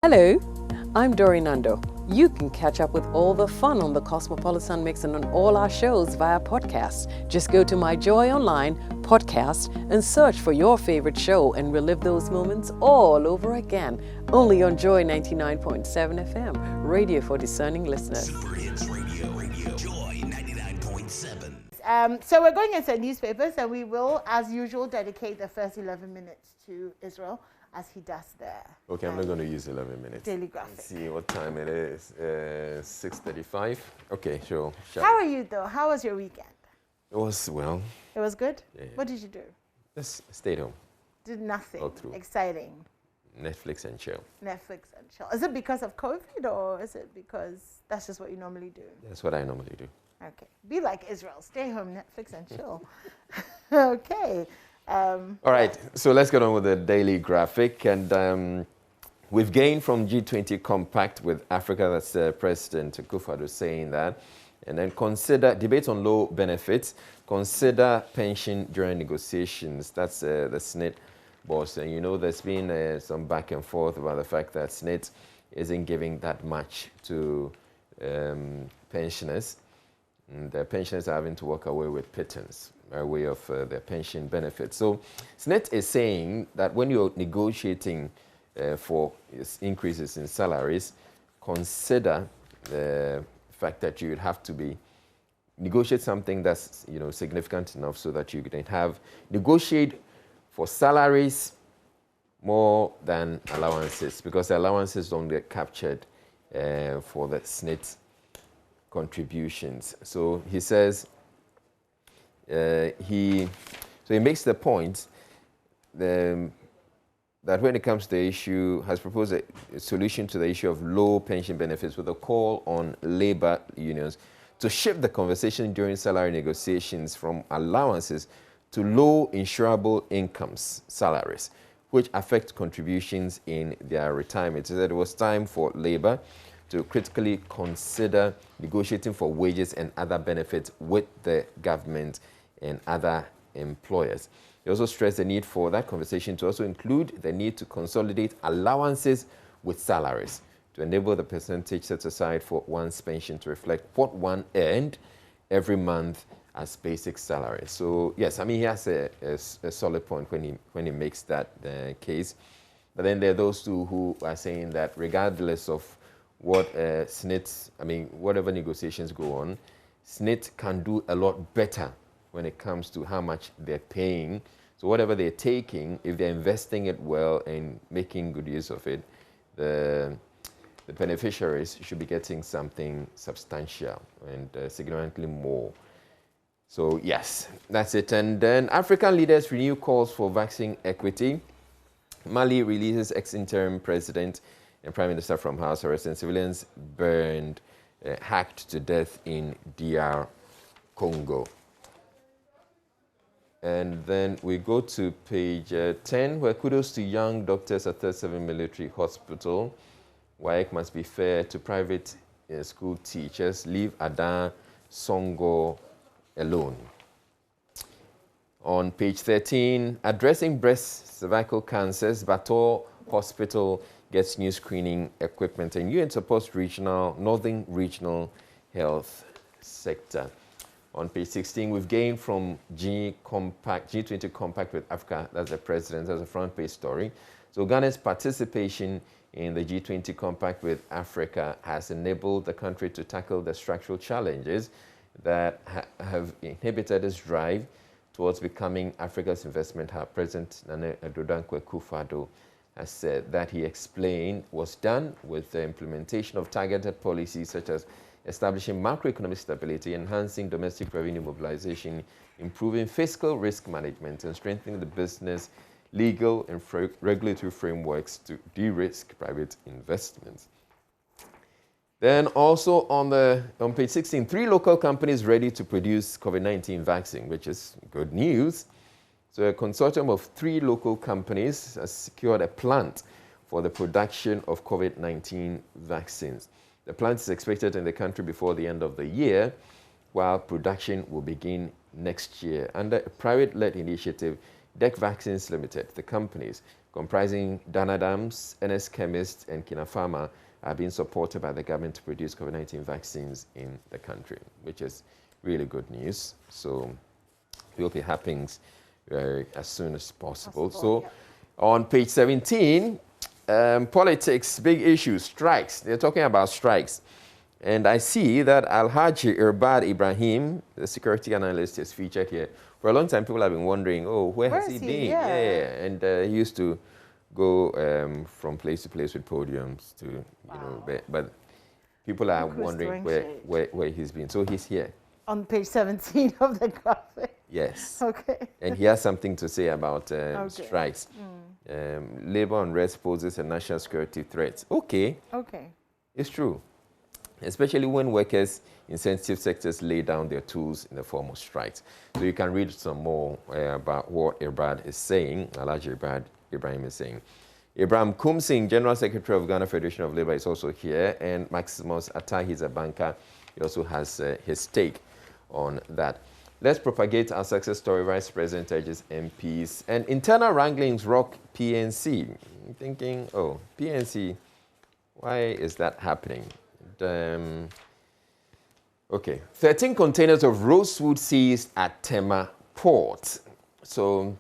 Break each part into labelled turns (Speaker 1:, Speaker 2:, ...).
Speaker 1: Hello, I'm Dori Nando. You can catch up with all the fun on the Cosmopolitan Mix and on all our shows via podcast. Just go to My Joy Online podcast and search for your favorite show and relive those moments all over again. Only on Joy 99.7 FM, radio for discerning listeners.
Speaker 2: Super Hits Radio, Joy 99.7.
Speaker 3: So we're going into newspapers, and we will, as usual, dedicate the first 11 minutes to Israel, as he does there.
Speaker 4: Okay, I'm not going to use 11 minutes.
Speaker 3: Daily Graphic.
Speaker 4: Let's see what time it is. 6:35. Okay, sure.
Speaker 3: How are you, though? How was your weekend?
Speaker 4: It was, well.
Speaker 3: It was good?
Speaker 4: Yeah.
Speaker 3: What did you do?
Speaker 4: Just stayed home.
Speaker 3: Did nothing
Speaker 4: All through.
Speaker 3: exciting.
Speaker 4: Netflix and chill.
Speaker 3: Netflix and chill. Is it because of COVID, or is it because that's just what you normally do?
Speaker 4: That's what I normally do.
Speaker 3: Okay. Be like Israel. Stay home, Netflix and chill. Okay.
Speaker 4: All right, so let's get on with the Daily Graphic. And we've gained from G20 compact with Africa. That's President Akufo-Addo saying that. And then consider debate on low benefits. Consider pension during negotiations. That's the SNIT boss. And you know, there's been some back and forth about the fact that SNIT isn't giving that much to pensioners. And the pensioners are having to walk away with pittance by way of their pension benefits. So SNIT is saying that when you're negotiating for increases in salaries, consider the fact that you would have to negotiate something that's significant enough so that you can negotiate for salaries more than allowances, because the allowances don't get captured for the SNIT contributions. So he says he makes the point that when it comes to the issue, has proposed a solution to the issue of low pension benefits with a call on labor unions to shift the conversation during salary negotiations from allowances to low insurable incomes salaries, which affect contributions in their retirement. He said it was time for labor to critically consider negotiating for wages and other benefits with the government and other employers. He also stressed the need for that conversation to also include the need to consolidate allowances with salaries to enable the percentage set aside for one's pension to reflect what one earned every month as basic salary. So yes, I mean, he has a solid point when he makes that case. But then there are those two who are saying that regardless of what SNIT, I mean, whatever negotiations go on, SNIT can do a lot better when it comes to how much they're paying. So whatever they're taking, if they're investing it well and making good use of it, the beneficiaries should be getting something substantial and significantly more. So yes, that's it. And then African leaders renew calls for vaccine equity. Mali releases ex-interim president and prime minister from house arrest, and civilians burned, hacked to death in DR Congo. And then we go to page 10, where kudos to young doctors at 37 Military Hospital. WAEC must be fair to private school teachers. Leave Adan Songo alone. On page 13, addressing breast cervical cancers, Bator Hospital gets new screening equipment, and UN supports Northern Regional Health Sector. On page 16, we've gained from G20 compact with Africa. That's the president. That's a front page story. So Ghana's participation in the G20 compact with Africa has enabled the country to tackle the structural challenges that have inhibited its drive towards becoming Africa's investment hub. President Nana Addo Akufo-Addo has said that he explained was done with the implementation of targeted policies such as establishing macroeconomic stability, enhancing domestic revenue mobilization, improving fiscal risk management, and strengthening the business, legal, and regulatory frameworks to de-risk private investments. Then also on page 16, 3 local companies ready to produce COVID-19 vaccine, which is good news. So a consortium of 3 local companies has secured a plant for the production of COVID-19 vaccines. The plant is expected in the country before the end of the year, while production will begin next year. Under a private-led initiative, DEC Vaccines Limited, the companies comprising Danadams, NS Chemists, and Kintampo, are being supported by the government to produce COVID-19 vaccines in the country, which is really good news. So we hope it happens as soon as possible. So on page 17, politics, big issues, strikes. They're talking about strikes. And I see that Alhaji Irbad Ibrahim, the security analyst, is featured here. For a long time, people have been wondering, oh, where has he been?
Speaker 3: Yeah.
Speaker 4: And he used to go from place to place with podiums to, you know, but people are wondering where he's been. So he's here. On
Speaker 3: page 17 of the graphic.
Speaker 4: Yes.
Speaker 3: Okay.
Speaker 4: And he has something to say about strikes. Labor unrest poses a national security threat. Okay. It's true. Especially when workers in sensitive sectors lay down their tools in the form of strikes. So you can read some more about what Irbad is saying, Alhaji Irbad Ibrahim is saying. Ibrahim Kumsing, General Secretary of Ghana Federation of Labour, is also here, and Maximus Attahi is a banker. He also has his stake on that. Let's propagate our success story, Vice President urges MPs. And internal wranglings rock PNC. I'm thinking, oh, PNC, why is that happening? Okay, 13 containers of rosewood seized at Tema Port. So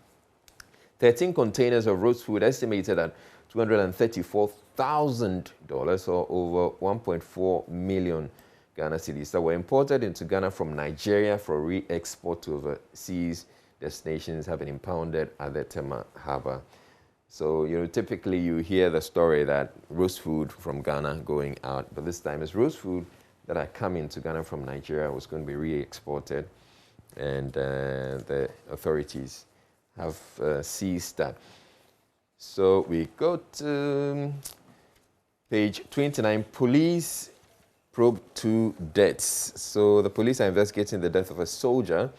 Speaker 4: 13 containers of rosewood estimated at $234,000 or over 1.4 million Ghana cedis that were imported into Ghana from Nigeria for re-export to overseas destinations have been impounded at the Tema Harbour. So, you know, typically you hear the story that rosewood from Ghana going out, but this time it's rosewood that are coming to Ghana from Nigeria was going to be re-exported, and the authorities have seized that. So we go to page 29, police probe 2 deaths. So the police are investigating the death of a soldier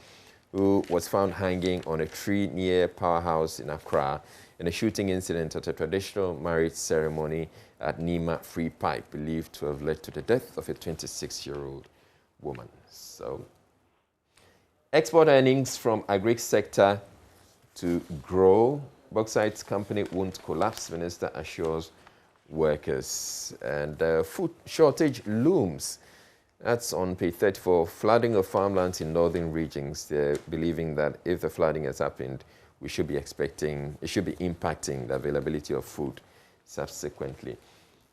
Speaker 4: who was found hanging on a tree near Powerhouse in Accra in a shooting incident at a traditional marriage ceremony at Nima Free Pipe, believed to have led to the death of a 26-year-old woman. So, export earnings from agri sector to grow. Bauxite company won't collapse, Minister assures workers. And food shortage looms. That's on page 34. Flooding of farmlands in northern regions. They're believing that if the flooding has happened, we should be expecting, it should be impacting the availability of food subsequently.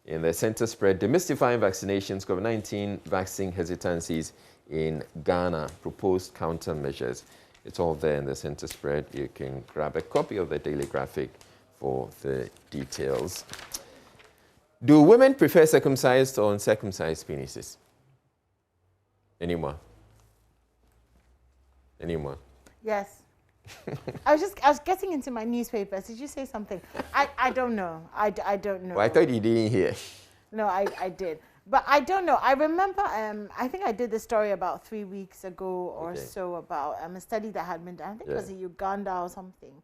Speaker 4: In the center spread, demystifying vaccinations, COVID-19 vaccine hesitancies in Ghana, proposed countermeasures. It's all there in the center spread. You can grab a copy of the Daily Graphic for the details. Do women prefer circumcised or uncircumcised penises? Anyone?
Speaker 3: Yes. I was getting into my newspapers. Did you say something? I don't know. I don't know.
Speaker 4: Well, I thought you didn't hear.
Speaker 3: No, I did. But I don't know. I remember, I think I did the story about 3 weeks ago or so about a study that had been done. I think it was in Uganda or something,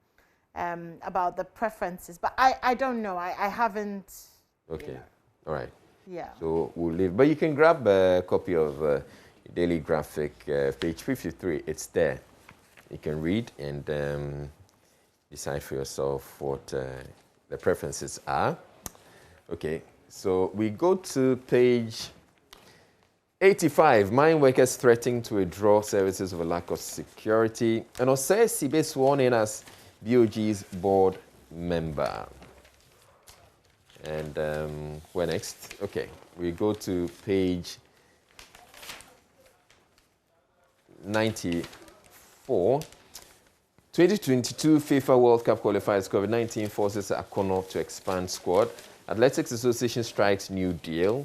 Speaker 3: about the preferences. But I don't know. I haven't.
Speaker 4: Okay.
Speaker 3: You know.
Speaker 4: All right.
Speaker 3: Yeah.
Speaker 4: So we'll leave. But you can grab a copy of Daily Graphic, page 53. It's there. You can read and decide for yourself what the preferences are. Okay, so we go to page 85. Mine workers threatening to withdraw services over lack of security. And Osei Sibe sworn in as BOG's board member. And where next? Okay, we go to page 94. 2022 FIFA World Cup qualifiers. COVID-19 forces Akono to expand squad. Athletics Association strikes new deal.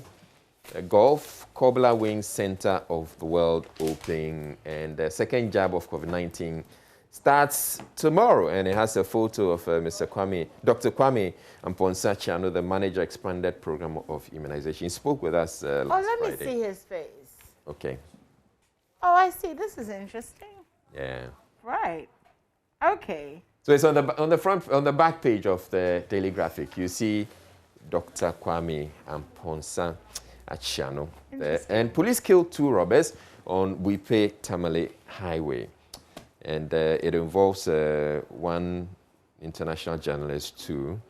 Speaker 4: Golf, Kobla wins center of the World Open. And the second jab of COVID-19 starts tomorrow. And it has a photo of Dr. Kwame Amponsa, the manager expanded program of immunization. He spoke with us last Friday.
Speaker 3: Oh, let me see his face.
Speaker 4: Okay.
Speaker 3: Oh, I see. This is interesting.
Speaker 4: Yeah.
Speaker 3: Right. Okay.
Speaker 4: So it's on the back page of the Daily Graphic. You see Dr. Kwame Amponsa Achiano. And police killed 2 robbers on Wipe Tamale Highway. And it involves one international journalist too,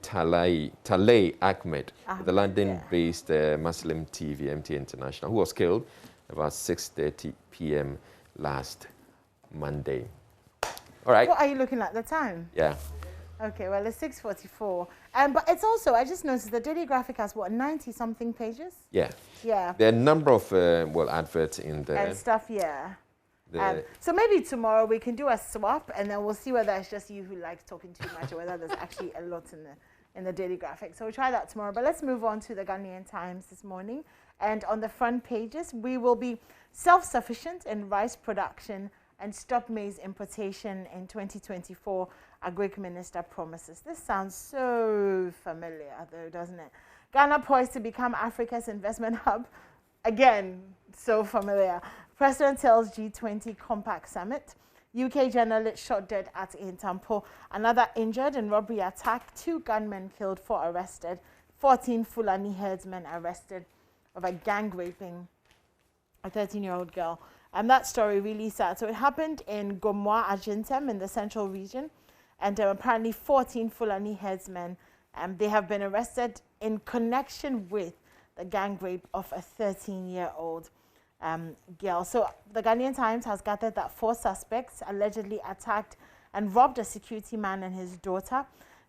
Speaker 4: Talay Ahmed, the London-based Muslim TV, MT International, who was killed about 6:30 p.m. last Monday. All right.
Speaker 3: What are you looking at, the time?
Speaker 4: Yeah.
Speaker 3: Okay, well, it's 6:44. But it's also, I just noticed the Daily Graphic has, what, 90-something pages?
Speaker 4: Yeah.
Speaker 3: Yeah.
Speaker 4: There are a number of, adverts in there.
Speaker 3: And stuff, yeah. So maybe tomorrow we can do a swap, and then we'll see whether it's just you who likes talking too much or whether there's actually a lot in the Daily Graphic. So we'll try that tomorrow. But let's move on to the Ghanaian Times this morning. And on the front pages, we will be self-sufficient in rice production and stop maize importation in 2024, Agric Minister promises. This sounds so familiar, though, doesn't it? Ghana poised to become Africa's investment hub. Again, so familiar. President tells G20 Compact Summit. UK journalist shot dead at Kintampo. Another injured in robbery attack. 2 gunmen killed, 4 arrested. 14 Fulani herdsmen arrested over gang raping a 13-year-old girl. And that story really sad. So it happened in Gomoa, Ajintem, in the central region. And apparently 14 Fulani herdsmen, they have been arrested in connection with the gang rape of a 13-year-old girl. So the Ghanaian Times has gathered that 4 suspects allegedly attacked and robbed a security man and his daughter.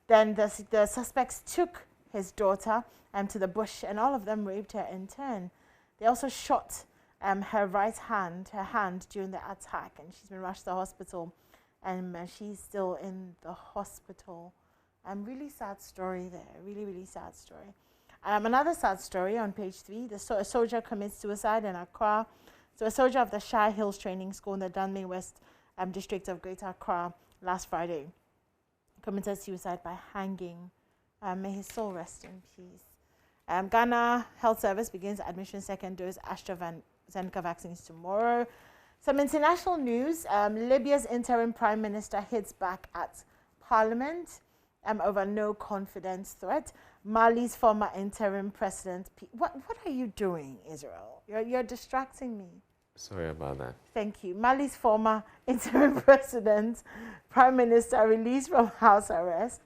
Speaker 3: Then the suspects took his daughter to the bush, and all of them raped her in turn. They also shot her hand during the attack, and she's been rushed to the hospital, and she's still in the hospital. Really sad story there, really sad story. Another sad story on page 3, a soldier commits suicide in Accra. So a soldier of the Shire Hills Training School in the Dunley West district of Greater Accra last Friday committed suicide by hanging. May his soul rest in peace. Ghana Health Service begins admission second dose AstraZeneca vaccines tomorrow. Some international news. Libya's interim prime minister hits back at parliament over no confidence threat. Mali's former interim president. What are you doing, Israel? You're distracting me.
Speaker 4: Sorry about that.
Speaker 3: Thank you. Mali's former interim president, prime minister, released from house arrest.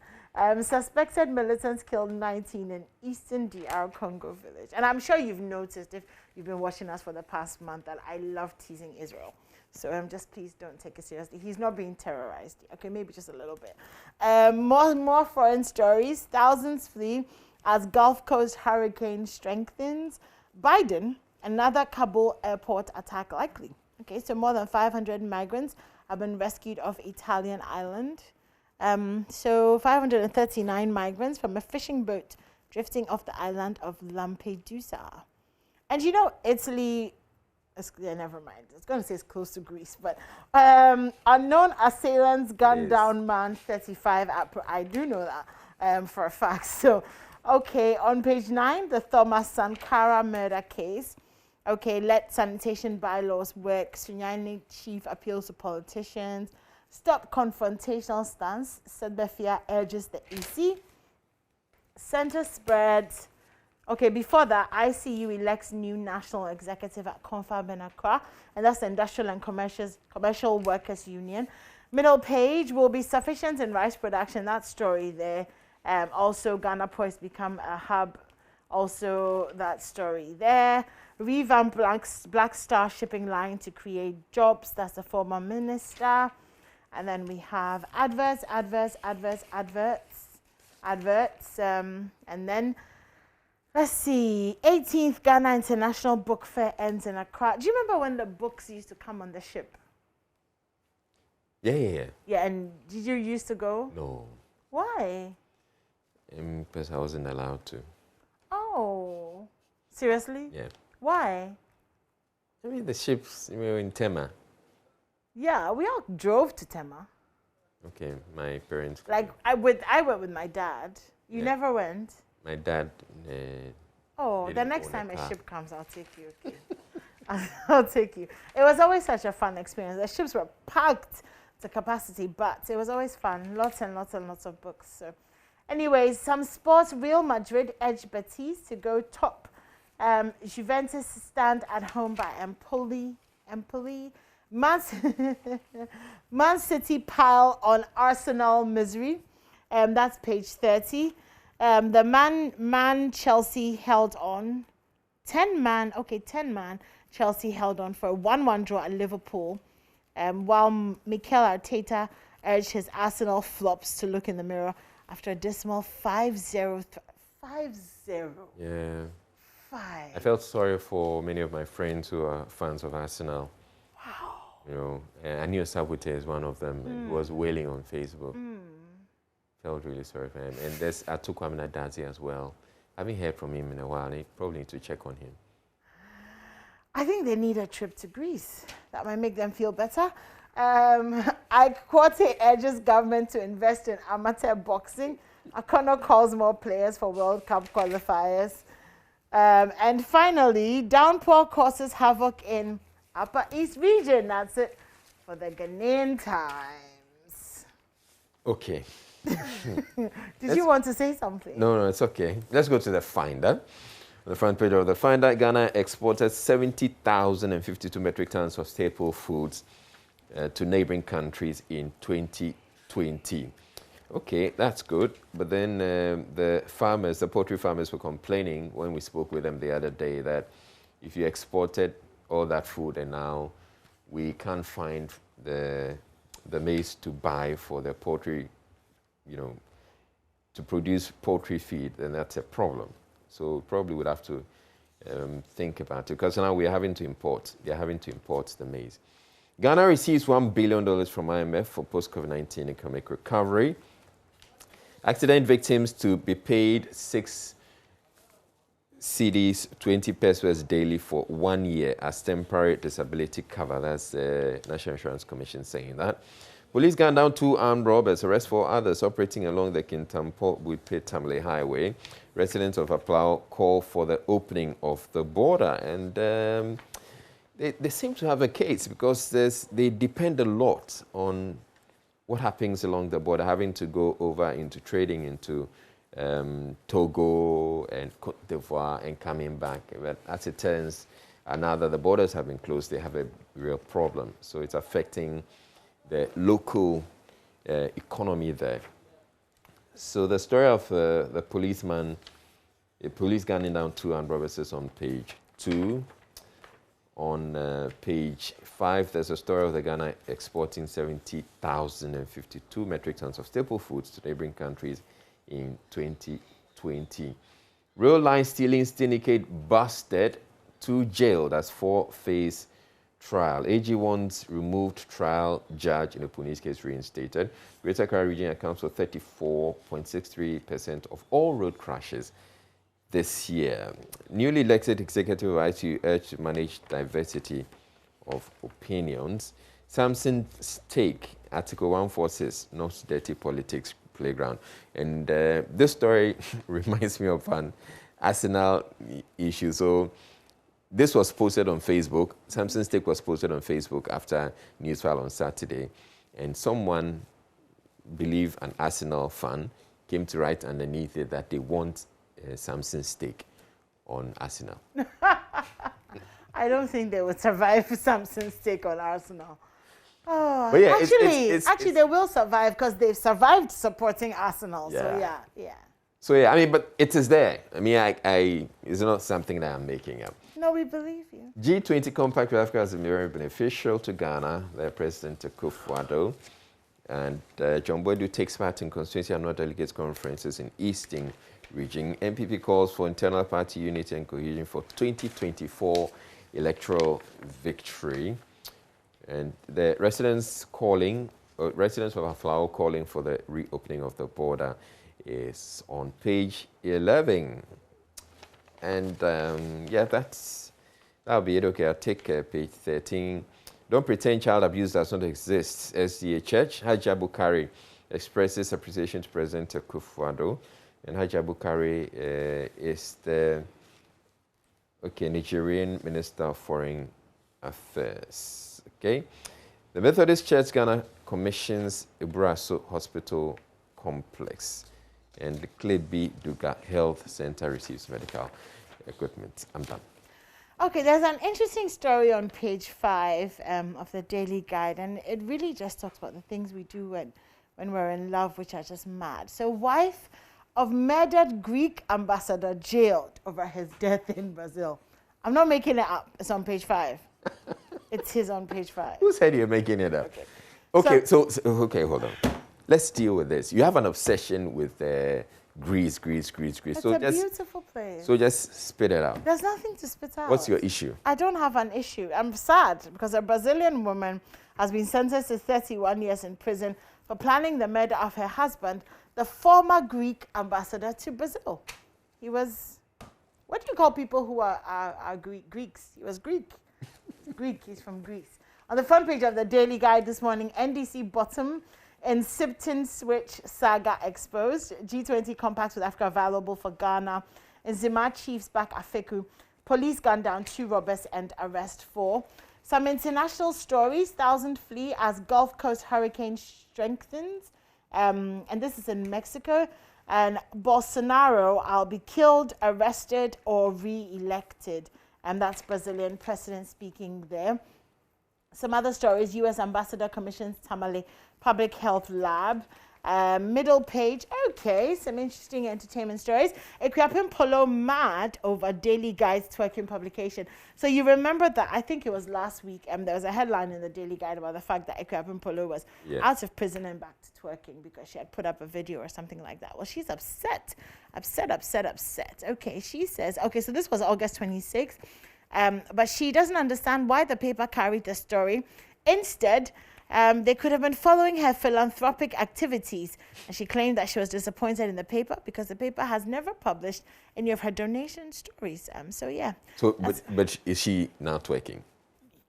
Speaker 3: Suspected militants killed 19 in eastern DR Congo village. And I'm sure you've noticed, if you've been watching us for the past month, that I love teasing Israel. So just please don't take it seriously. He's not being terrorized. Okay, maybe just a little bit. More foreign stories. Thousands flee as Gulf Coast hurricane strengthens. Biden, another Kabul airport attack likely. Okay, so more than 500 migrants have been rescued off Italian island. So 539 migrants from a fishing boat drifting off the island of Lampedusa. And you know, Italy, never mind. It's going to say it's close to Greece, but unknown assailants gunned down man 35. I do know that for a fact. So, okay, on page 9, the Thomas Sankara murder case. Okay, let sanitation bylaws work. Sunyani chief appeals to politicians. Stop confrontational stance. Sedbefia urges the EC. Center spreads. Okay, before that, ICU elects new national executive at Confab in Accra, and that's the Industrial and Commercial Workers Union. Middle page will be sufficient in rice production. That story there. Also, Ghana poised to become a hub. Also, that story there. Revamp Black Star shipping line to create jobs. That's the former minister. And then we have adverts. And then, let's see, 18th Ghana International Book Fair ends in Accra. Do you remember when the books used to come on the ship?
Speaker 4: Yeah.
Speaker 3: Yeah, and did you used to go?
Speaker 4: No.
Speaker 3: Why?
Speaker 4: Because I wasn't allowed to.
Speaker 3: Oh, seriously?
Speaker 4: Yeah.
Speaker 3: Why?
Speaker 4: I mean, the ships, we were in Tema.
Speaker 3: Yeah, we all drove to Tema.
Speaker 4: Okay, my parents.
Speaker 3: Like, I went with my dad. You never went?
Speaker 4: My dad.
Speaker 3: The next time a ship comes, I'll take you. Okay? I'll take you. It was always such a fun experience. The ships were packed to capacity, but it was always fun. Lots and lots and lots of books. So, anyways, some sports. Real Madrid edged Betis to go top. Juventus stand at home by Empoli. Man City pile on Arsenal misery. That's page 30. The man Chelsea held on. 10 man Chelsea held on for a 1-1 draw at Liverpool. While Mikel Arteta urged his Arsenal flops to look in the mirror after a dismal 5-0. 5-0.
Speaker 4: Yeah.
Speaker 3: 5.
Speaker 4: I felt sorry for many of my friends who are fans of Arsenal.
Speaker 3: Wow.
Speaker 4: You know, and Anio Sabute is one of them. He was wailing on Facebook. Felt really sorry for him. And there's Atukwamina Dazi as well. I haven't heard from him in a while. They probably need to check on him.
Speaker 3: I think they need a trip to Greece. That might make them feel better. Kwate urges government to invest in amateur boxing. Akono calls more players for World Cup qualifiers. And finally, downpour causes havoc in Upper East region. That's it for the Ghanaian Times.
Speaker 4: Okay.
Speaker 3: Did you want to say something?
Speaker 4: No, it's okay. Let's go to the Finder. On the front page of the Finder, Ghana exported 70,052 metric tons of staple foods to neighboring countries in 2020. Okay, that's good. But then the poultry farmers were complaining when we spoke with them the other day that if you exported all that food and now we can't find the maize to buy for the poultry, you know, to produce poultry feed, then that's a problem. So probably would have to think about it because now they're having to import the maize. Ghana receives $1 billion from IMF for post-COVID-19 economic recovery. Accident victims to be paid 6 cedis, 20 pesos daily for 1 year as temporary disability cover. That's the National Insurance Commission saying that. Police gunned down 2 armed robbers, arrest 4 others operating along the Kintampo with Tamale Highway. Residents of Aplau call for the opening of the border, and they seem to have a case because they depend a lot on what happens along the border, having to go over into trading into Togo and Côte d'Ivoire and coming back. But as it turns, now that the borders have been closed, they have a real problem. So it's affecting the local economy there. So the story of the policeman, a police gunning down 2 armed robbers is on page 2. On page 5, there's a story of the Ghana exporting 70,052 metric tons of staple foods to neighboring countries in 2020. Rail line stealing syndicate busted, 2 jailed. That's 4-phase trial. AG wants removed trial judge in the police case reinstated. Greater Accra region accounts for 34.63% of all road crashes this year. Newly elected executive of ITU urged to manage diversity of opinions. Samson's take, Article 146, not dirty politics playground. And this story reminds me of an Arsenal issue. So this was posted on Facebook. Samson's take was posted on Facebook after news file on Saturday. And someone, believe an Arsenal fan, came to write underneath it that they want Samson's stake on Arsenal.
Speaker 3: I don't think they would survive Samson's take on Arsenal. Oh,
Speaker 4: but yeah,
Speaker 3: actually, they will survive because they've survived supporting Arsenal. Yeah. So yeah.
Speaker 4: So yeah, I mean, but it is there. I mean, it's not something that I'm making up.
Speaker 3: No, we believe you.
Speaker 4: G20 Compact with Africa has been very beneficial to Ghana. Their President Akufo-Addo and John Boydu takes part in constituency annual delegates conferences in Eastern Region. MPP calls for internal party unity and cohesion for 2024 electoral victory. And the residents of Aflao calling for the reopening of the border is on page 11. And yeah, that'll be it. Okay, I'll take page 13. Don't pretend child abuse does not exist. SDA Church, Haji Abukari expresses appreciation to President Akufo-Addo. And Haji Abukari is the Nigerian Minister of Foreign Affairs. Okay, the Methodist Church Ghana commissions Ibraso Hospital Complex, and the Clay B. Duga Health Center receives medical equipment. I'm done.
Speaker 3: Okay, there's an interesting story on page 5 of the Daily Guide, and it really just talks about the things we do when we're in love, which are just mad. So, wife of murdered Greek ambassador jailed over his death in Brazil. I'm not making it up. It's on page 5. It is on page 5.
Speaker 4: Who said you're making it up? Okay, so okay, hold on. Let's deal with this. You have an obsession with Greece.
Speaker 3: It's a beautiful place.
Speaker 4: So just spit it out.
Speaker 3: There's nothing to spit out.
Speaker 4: What's your issue?
Speaker 3: I don't have an issue. I'm sad because a Brazilian woman has been sentenced to 31 years in prison for planning the murder of her husband, the former Greek ambassador to Brazil. He was, what do you call people who are Greeks? He was Greek. Greek, he's from Greece. On the front page of the Daily Guide this morning, NDC bottom in Sipton Switch saga exposed. G20 compact with Africa available for Ghana. In Zima Chiefs back Afeku. Police gun down 2 robbers and arrest 4. Some international stories. 1,000 flee as Gulf Coast hurricane strengthens. And this is in Mexico. And Bolsonaro, I'll be killed, arrested, or re-elected. And that's Brazilian president speaking there. Some other stories. U.S. Ambassador commissions Tamale Public Health Lab. Middle page. Okay, some interesting entertainment stories. Equiapin Polo mad over Daily Guide's twerking publication. So you remember that, I think it was last week, there was a headline in the Daily Guide about the fact that Equiapin Polo was out of prison and back to twerking because she had put up a video or something like that. Well, she's upset. Okay, she says, okay, so this was August 26th, but she doesn't understand why the paper carried the story. Instead, they could have been following her philanthropic activities. And she claimed that she was disappointed in the paper because the paper has never published any of her donation stories. So, yeah.
Speaker 4: So, but is she now twerking?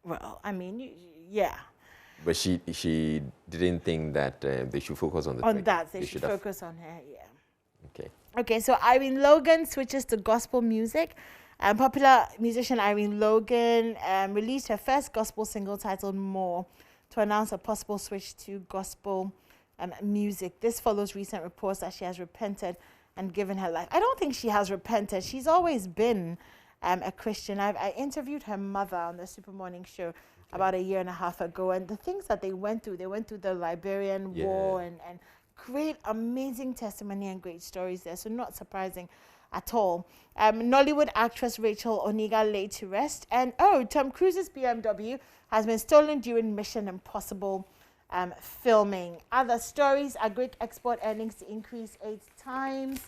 Speaker 3: Well, I mean, yeah.
Speaker 4: But she didn't think that they should focus on the
Speaker 3: on
Speaker 4: twerking.
Speaker 3: that, they should focus on her, yeah.
Speaker 4: Okay.
Speaker 3: Okay, so Irene Logan switches to gospel music. Popular musician Irene Logan released her first gospel single titled More to announce a possible switch to gospel music. This follows recent reports that she has repented and given her life. I don't think she has repented. She's always been a Christian. I interviewed her mother on the Super Morning Show about 1.5 years ago, and the things that they went through the Liberian War and great, amazing testimony and great stories there. So not surprising at all. Nollywood actress Rachel Oniga laid to rest. And Tom Cruise's BMW has been stolen during Mission Impossible filming. Other stories are Greek export earnings to increase 8 times.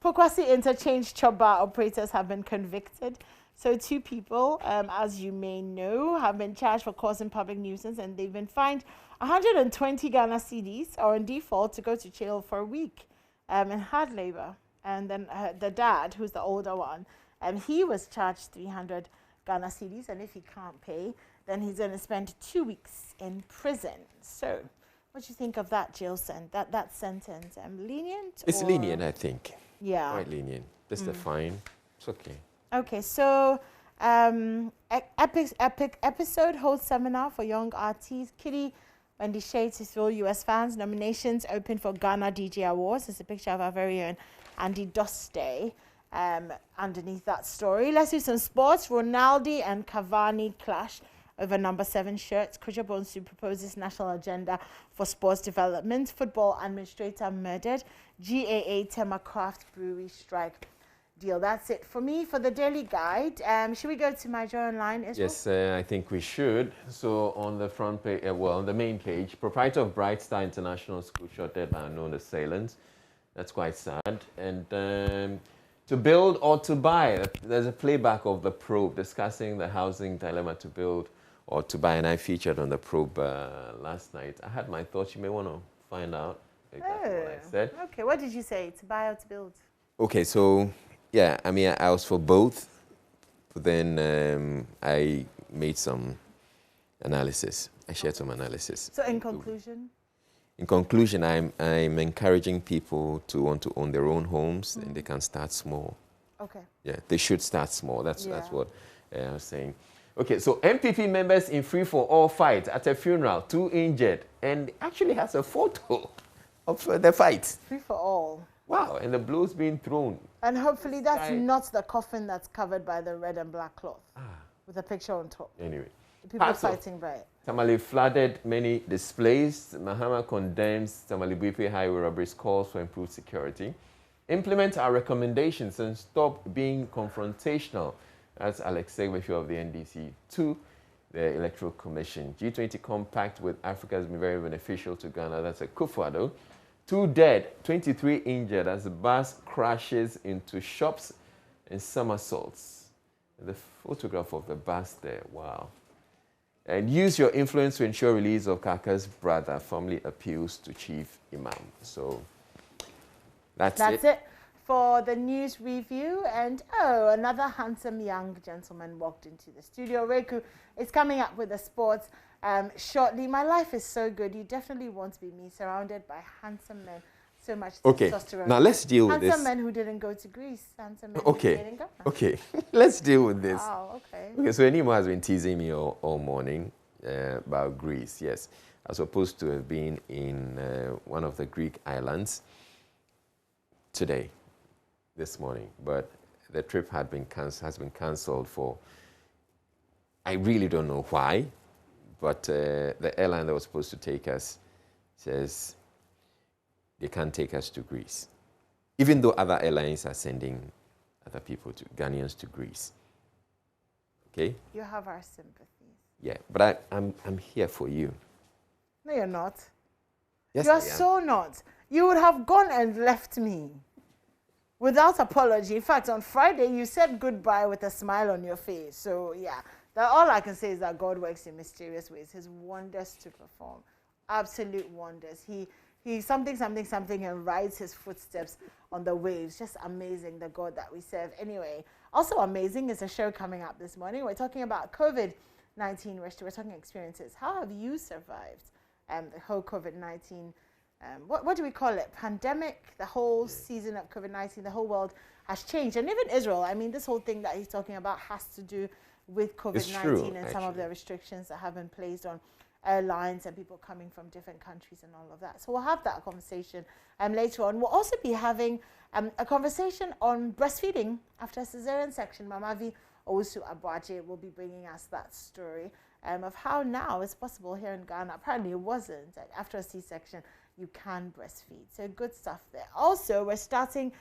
Speaker 3: Pokwasi interchange chop bar operators have been convicted. So 2 people, as you may know, have been charged for causing public nuisance, and they've been fined 120 Ghana cedis, or in default to go to jail for a week in hard labor. And then the dad, who's the older one, he was charged 300 Ghana cedis, and if he can't pay, then he's going to spend 2 weeks in prison. So what do you think of that jail sentence, that sentence? Lenient?
Speaker 4: It's lenient, I think.
Speaker 3: Yeah.
Speaker 4: Quite lenient. Just the fine. It's okay.
Speaker 3: Okay, so episode host seminar for young artists. Kitty Wendy Shade to thrill US fans. Nominations open for Ghana DJ Awards. There's a picture of our very own Andy Doste underneath that story. Let's do some sports. Ronaldo and Cavani clash over number 7 shirts. Kojo Bonsu proposes national agenda for sports development. Football administrator murdered. GAA Tema Craft Brewery strike deal. That's it for me for the Daily Guide. Should we go to my Joy Online, Israel?
Speaker 4: Yes, I think we should. So on the front page, on the main page, proprietor of Bright Star International School shot dead by unknown assailants. That's quite sad. And to build or to buy, there's a playback of The Probe discussing the housing dilemma, to build or to buy, and I featured on The Probe last night. I had my thoughts. You may want to find out exactly what I said.
Speaker 3: Okay, what did you say? To buy or to build?
Speaker 4: Okay, so yeah, I mean, I was for both, but then I made some analysis. I shared some analysis.
Speaker 3: So in conclusion?
Speaker 4: In conclusion, I'm encouraging people to want to own their own homes, and they can start small.
Speaker 3: Okay.
Speaker 4: Yeah, they should start small. That's what I was saying. Okay, so MPP members in free-for-all fight at a funeral, 2 injured, and actually has a photo of the fight.
Speaker 3: Free for all.
Speaker 4: Wow, and the blows being thrown.
Speaker 3: And hopefully that's not the coffin that's covered by the red and black cloth with a picture on top.
Speaker 4: Anyway.
Speaker 3: People fighting by it.
Speaker 4: Tamale flooded many displays. Mahama condemns Tamale Bwipe highway robberies, calls for improved security. Implement our recommendations and stop being confrontational. That's Alex Segbefiu of the NDC to the Electoral Commission. G20 compact with Africa has been very beneficial to Ghana. That's a Kufuor. 2 dead, 23 injured as the bus crashes into shops and somersaults. The photograph of the bus there, wow. And use your influence to ensure release of Kaka's brother. Family appeals to Chief Imam. So that's it
Speaker 3: for the news review. And another handsome young gentleman walked into the studio. Reku is coming up with the sports shortly. My life is so good. You definitely want to be me, surrounded by handsome men. So much testosterone.
Speaker 4: Now let's deal with this.
Speaker 3: Handsome men who didn't go to Greece. Handsome men who didn't go.
Speaker 4: Okay, let's deal with this.
Speaker 3: Wow, okay.
Speaker 4: Okay, so Enimo has been teasing me all morning about Greece. Yes, I was supposed to have been in one of the Greek islands this morning, but the trip has been cancelled for, I really don't know why, but the airline that was supposed to take us says they can't take us to Greece, even though other airlines are sending other people, Ghanaians to Greece. Okay?
Speaker 3: You have our sympathies.
Speaker 4: Yeah, but I'm here for you.
Speaker 3: No, you're not.
Speaker 4: Yes,
Speaker 3: you are so not. You would have gone and left me without apology. In fact, on Friday, you said goodbye with a smile on your face. So, yeah, all I can say is that God works in mysterious ways. His wonders to perform. Absolute wonders. He something, and rides his footsteps on the waves. Just amazing, the God that we serve. Anyway, also amazing is a show coming up this morning. We're talking about COVID-19. We're talking experiences. How have you survived the whole COVID-19? What do we call it? Pandemic, the whole season of COVID-19, the whole world has changed. And even Israel, I mean, this whole thing that he's talking about has to do with COVID-19 and some of the restrictions that have been placed on airlines and people coming from different countries and all of that. So we'll have that conversation later on. We'll also be having a conversation on breastfeeding after a cesarean section. Mamavi Owusu Abuaje will be bringing us that story of how now it's possible here in Ghana. Apparently it wasn't. After a C-section, you can breastfeed. So good stuff there. Also, we're starting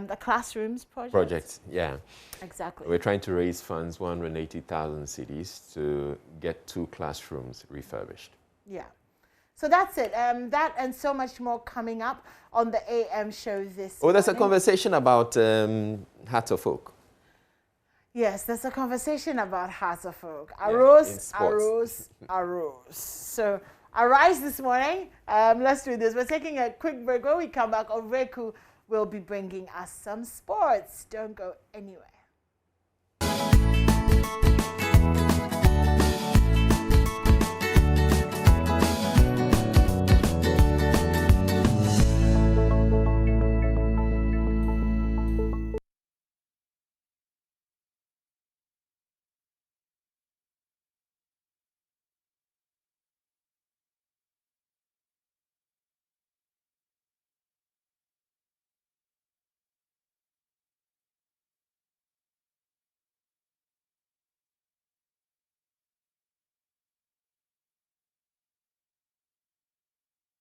Speaker 3: the classrooms project.
Speaker 4: Yeah.
Speaker 3: Exactly.
Speaker 4: We're trying to raise funds, 180,000 cedis, to get 2 classrooms refurbished.
Speaker 3: Yeah. So that's it. That and so much more coming up on the AM show this morning.
Speaker 4: There's a conversation about Heart of Oak.
Speaker 3: Yes, there's a conversation about Heart of Oak. Arose. So, arise this morning. Let's do this. We're taking a quick break. When we come back, Oreku will be bringing us some sports. Don't go anywhere.